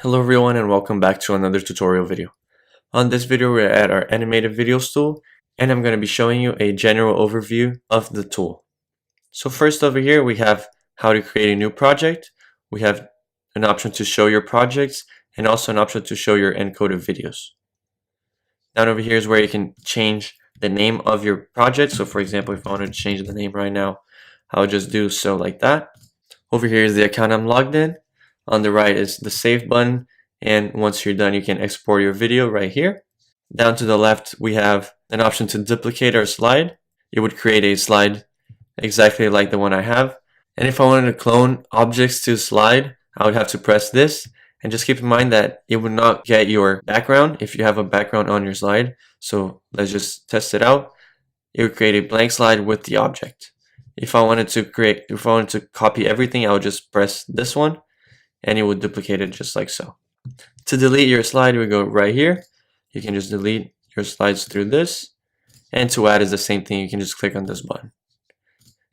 Hello everyone and welcome back to another tutorial video. On this video we're at our animated videos tool and I'm going to be showing you a general overview of the tool. So first over here we have how to create a new project. We have an option to show your projects and also an option to show your encoded videos. Down over here is where you can change the name of your project. So for example, if I wanted to change the name right now, I would just do so like that. Over here is the account I'm logged in. On the right is the save button, and once you're done you can export your video right here. Down to the left we have an option to duplicate our slide. It would create a slide exactly like the one I have, and if I wanted to clone objects to slide I would have to press this, and just keep in mind that it would not get your background if you have a background on your slide. So let's just test it out. It would create a blank slide with the object. If I wanted to copy everything, I would just press this one and it would duplicate it just like so. To delete your slide, we go right here. You can just delete your slides through this, and to add is the same thing. You can just click on this button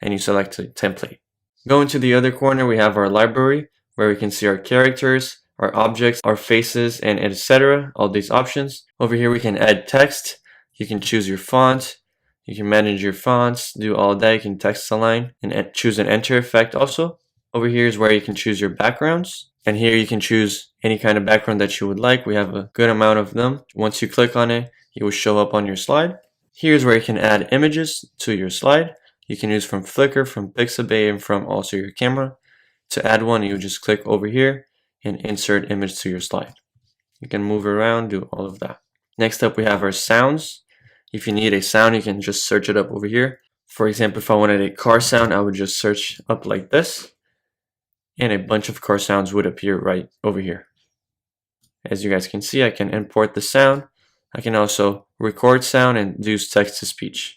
and you select a template. Going to the other corner, we have our library where we can see our characters, our objects, our faces, and etc. All these options. Over here we can add text. You can choose your font. You can manage your fonts, do all that. You can text align and choose an enter effect also. Over here is where you can choose your backgrounds, and here you can choose any kind of background that you would like. We have a good amount of them. Once you click on it, it will show up on your slide. Here's where you can add images to your slide. You can use from Flickr, from Pixabay, and from also your camera. To add one, you just click over here and insert image to your slide. You can move around, do all of that. Next up, we have our sounds. If you need a sound, you can just search it up over here. For example, if I wanted a car sound, I would just search up like this, and a bunch of car sounds would appear right over here. As you guys can see, I can import the sound. I can also record sound and use text to speech.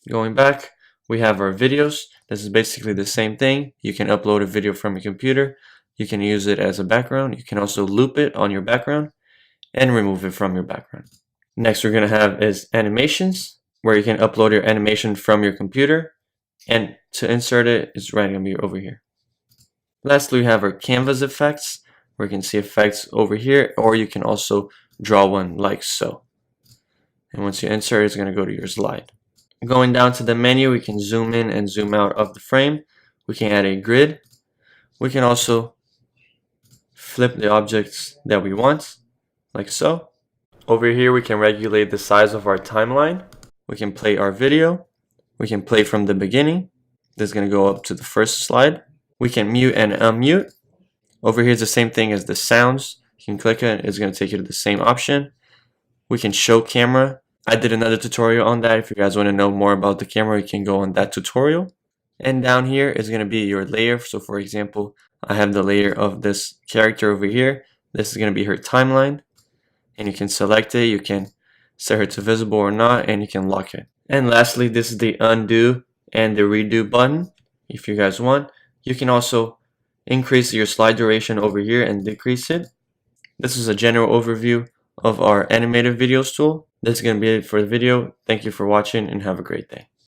Going back, we have our videos. This is basically the same thing. You can upload a video from your computer. You can use it as a background. You can also loop it on your background and remove it from your background. Next we're going to have is animations, where you can upload your animation from your computer, and to insert it is right going to be over here. Lastly, we have our canvas effects, where you can see effects over here, or you can also draw one like so. And once you insert, it's going to go to your slide. Going down to the menu, we can zoom in and zoom out of the frame. We can add a grid. We can also flip the objects that we want, like so. Over here, we can regulate the size of our timeline. We can play our video. We can play from the beginning. This is going to go up to the first slide. We can mute and unmute. Over here is the same thing as the sounds. You can click it. It's going to take you to the same option. We can show camera. I did another tutorial on that. If you guys want to know more about the camera, you can go on that tutorial. And down here is going to be your layer. So for example, I have the layer of this character over here. This is going to be her timeline. And you can select it. You can set her to visible or not, and you can lock it. And lastly, this is the undo and the redo button. If you guys want, you can also increase your slide duration over here and decrease it. This is a general overview of our animated videos tool. This is going to be it for the video. Thank you for watching and have a great day.